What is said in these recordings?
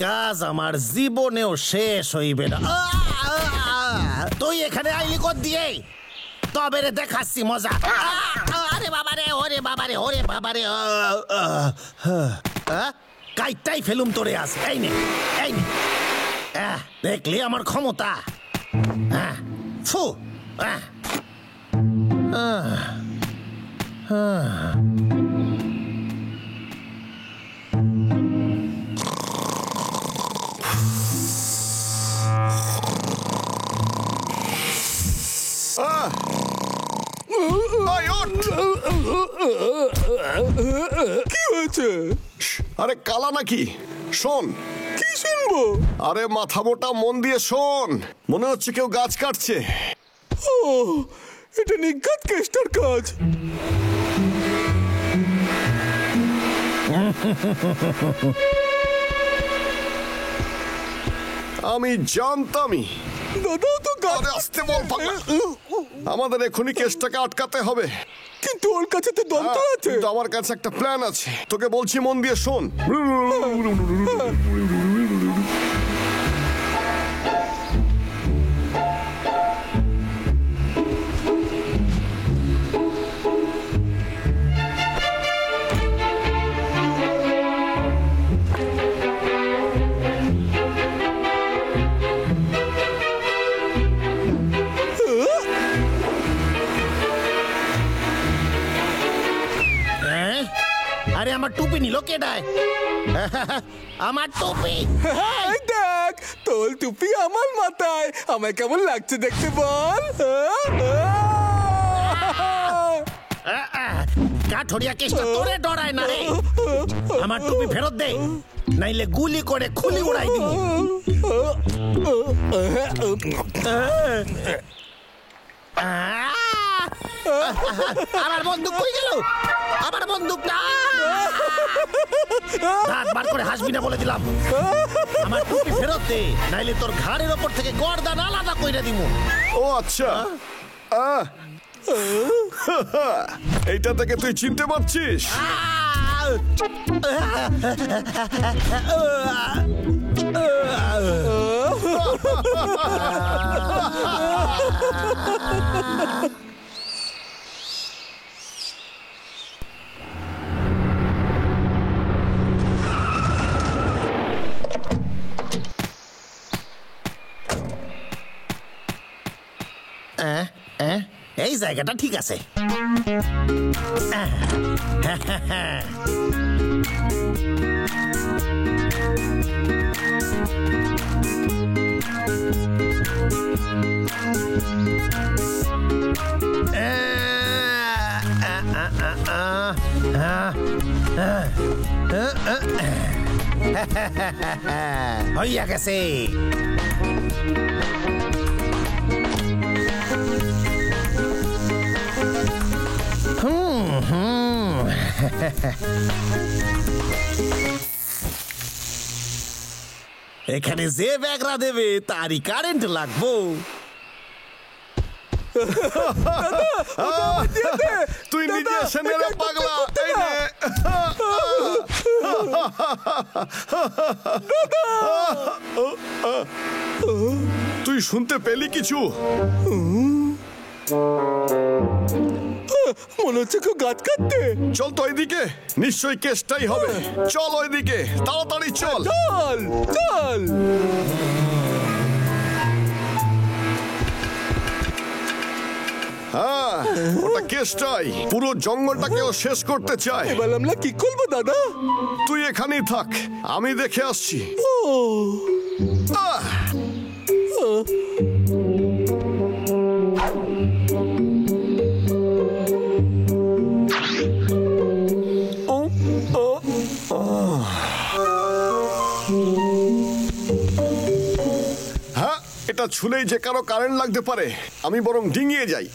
কাজ আমার জীবনেও শেষ হইবে না। তুই এখানে আইলি কর দিয়ে, তবে রে দেখাচ্ছি মজা। আরে বাবারে, ওরে বাবারে, ওরে বাবারে, কাইটাই ফেলুম তোরে আস। এই নে, এই নে, দেখলি আমার ক্ষমতা? ফু। কি হয়েছে? আরে কালা নাকি? শোন। কি শুনবো? আরে মাথা মোটা, মন দিয়ে শোন। মনে হচ্ছে কেউ গাছ কাটছে। ও, এটা নিঘাত কেষ্টার কাজ। আমি জানতামই। দাদা তো গাছ আসতে বল। আমাদের এখনই কেসটাকে আটকাতে হবে। কিন্তু ওর কাছে তো দন্ত আছে। কিন্তু আমার কাছে একটা প্ল্যান আছে, তোকে বলছি মন দিয়ে শোন। আরে আমার টুপি নিল কেডায়? আমার টুপি দেখ, তোর টুপি আমার মাথায়। আমায় কেমন লাগছে দেখতে বল? কাঠরিয়া কেসটা তোরে ডরায় না রে। আমার টুপি ফেরত দে, নাইলে গুলি করে খুলি উড়াই দিব। আমার বন্দুক কই গেল? আমার বন্দুক না। দাঁত বার করে হাসবি না বলে দিলাম। আমার টুপি ফেরত দে, নাইলে তোর ঘাড়ের ওপর থেকে গর্দান আলাদা কইরা দিব। ও আচ্ছা, এইটা থেকে তুই চিনতে পারছিস? এই জায়গাটা ঠিক আছে। হইয়া গেছে। এখানে যে ব্যাগরা দেবে তারই কারেন্ট লাগবো। তুই নিজে এসে মেরে পাগলা। তুই শুনতে পেলি কিছু? মনে হচ্ছে কেউ গাছ কাটতে। চল তো ওইদিকে, নিশ্চয়ই কেসটাই হবে। চল ওইদিকে, তাড়াতাড়ি চল। চল চল। হ্যাঁ, ওটা কেসটাই। পুরো জঙ্গলটাকেও শেষ করতে চায়। এবার আমরা কি করবো দাদা? তুই এখানেই থাক, আমি দেখে আসছি। হ্যাঁ, এটা ছুলেই যে কারো কারেন্ট লাগতে পারে। আমি বরং ডিঙিয়ে যাই।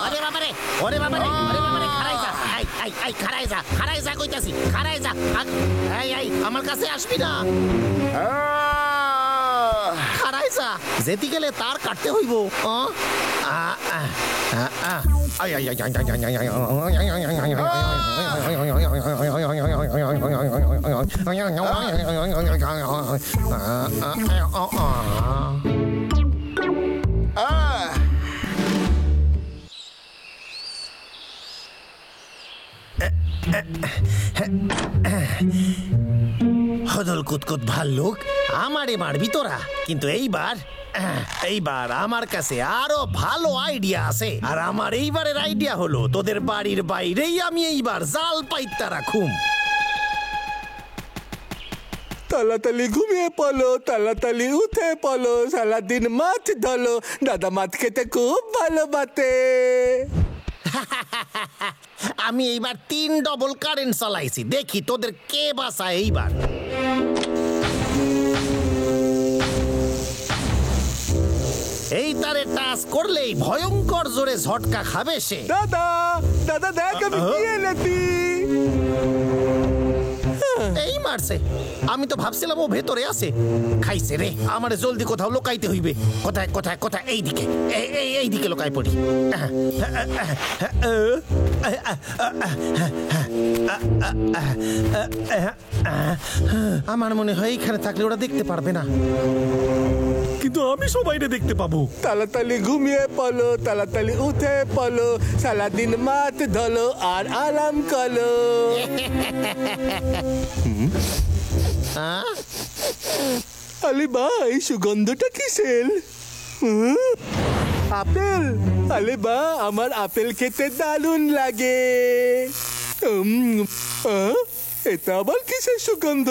ওরে বাবারে, ওরে বাবারে, খারাই যা, খারাই যা, খারাই যা কইতাছি, খারাই যা। আমার কাছে আসবি না। খারাই যা, যেতে গেলে তার কাটতে হইব। হদল কুতকুত ভাল্লুক আমারে মারবি তোরা, কিন্তু এইবার আমার কাছে আরো ভালো আইডিয়া আছে। আর আমার এইবারের আইডিয়া হলো তোদের বাড়ির বাইরেই আমি এইবার জাল পাইতা রাখুম। তাড়াতাড়ি ঘুমিয়ে পড়ো, তাড়াতাড়ি উঠে পড়ো, সারাদিন মাছ ধরো, দাদা মাছ খেতে খুব ভালোবাসে। আমি এইবার 3 ডবল কারেন্ট চালাইছি, দেখি তোদের কে বাঁচা এইবার। এই তারে টাচ করলেই ভয়ঙ্কর জোরে ঝটকা খাবে সে। দাদা দাদা দেখ আমি কি এনেছি। এই মারছে, আমি তো ভাবছিলাম ও ভেতরে আছে। খাইছে রে, আমারে জলদি কোথাও লোকাইতে হইবে। কোথায় কোথায় কোথায়? এইদিকে, এইদিকে লোকাই পড়ি। আমার মনে হয় এইখানে থাকলে ওরা দেখতে পারবে না, কিন্তু আমি সবাইরে দেখতে পাবো। তাড়াতাড়ি ঘুমিয়ে পড়ো, তাড়াতাড়ি উঠে পড়ো, সারাদিন মাছ ধরো আর আরাম করো। আলি ভাই, সুগন্ধটা কিসের? আপেল। আলে বা, আমার আপেল খেতে দারুণ লাগে। এটা আবার কিসের সুগন্ধ?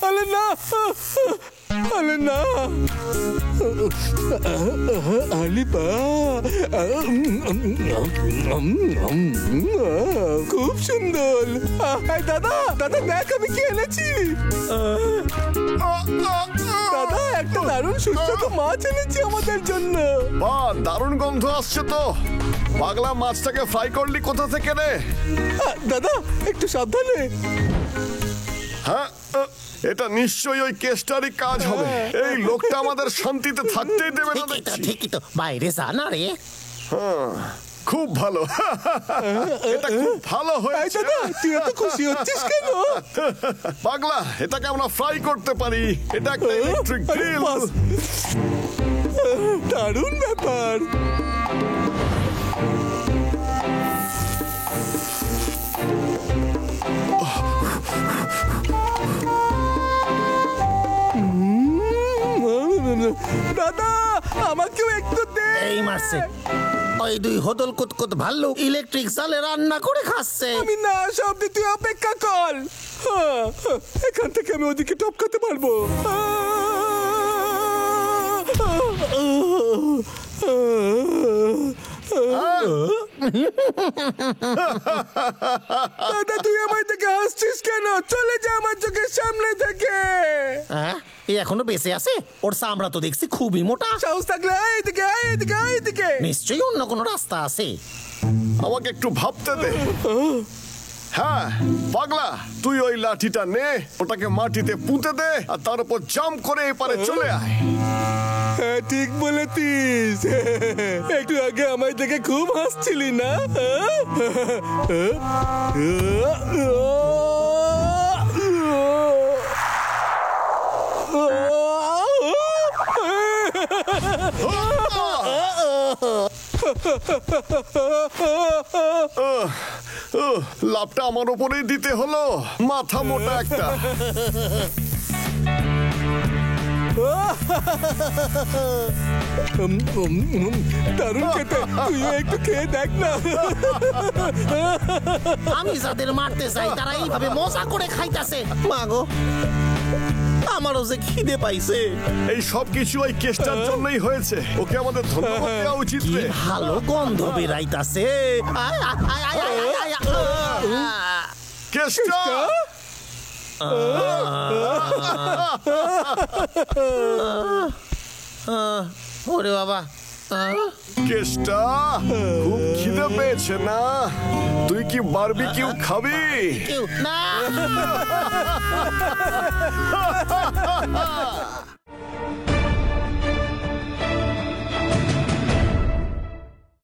আলে না, আলে না। আলিবা, খুব সুন্দর। দাদা দাদা দেখ আমি কি এনেছি। দাদা একটা দারুণ সুস্বাদু মাছ এনেছি আমাদের জন্য। বাহ, দারুণ গন্ধ আসছে তো। পাগলা, মাছটাকে ফ্রাই করলি কোথা থেকে রে? দাদা একটু সাবধানে। হ্যাঁ, এটা নিশ্চয়ই ওই কেসটারই কাজ হবে। এই লোকটা আমাদের শান্তিতে থাকতেই দেবে না দেখছি। ঠিকই তো, বাইরে যা না রে। খুব ভালো, এটা খুব ভালো হয়েছে। তুই এত খুশি হচ্ছিস কেন? পাগলা, এটাকে আমরা ফ্রাই করতে পারি। এটা একটা ইলেকট্রিক গ্রিল। দারুণ ব্যাপার। দাদা আমাকেও একটু দে। এই মারছে, ওই 2 হদল কুতকুত ভাল্লুক ইলেকট্রিক জালে রান্না করে খাচ্ছে। আমি না সব তুই অপেক্ষা কর। এখান থেকে আমি ওদিকে টপকাতে পারবো। দাদা তুই আমার থেকে হাসছিস কেন? চলে যা আমার চোখের সামনে থেকে। এই এখনো বেঁচে আছে? ওর চামড়া তো দেখছি খুবই মোটা। সাহস থাকলে এইদিকে, এইদিকে, এইদিকে। নিশ্চয়ই অন্য কোনো রাস্তা আছে। আমাকে একটু ভাবতে দে। হ্যাঁ পাগলা, তুই ওই লাঠিটা নে, ওটাকে মাটিতে পুঁতে দে, আর তার উপর জাম্প করে এপারে চলে আয়। হ্যাঁ ঠিক বলেছিস। একটু আগে আমায় দেখে খুব হাসছিলি না? লাভটা আমার উপরেই দিতে হলো, মাথা মোটা একটা। দারুণ খেতে, তুইও একটু খেয়ে দেখ না। আমি যাদের মারতে চাই তারা এইভাবে মজা করে খাইতাছে। মাগো, আমারও যে খিদে পাইছে। এই সব কিছু ওই কেসটার জন্যই হয়েছে। ওকে আমাদের ধন্যবাদ দেওয়া উচিত কি রে। ভালো গন্ধ বেরাইতাছে। কেসটা ওরে বাবা, কেসটা খুব খিদে পেয়েছে না? তুই কি বারবিকিউ খাবি? কেউ না।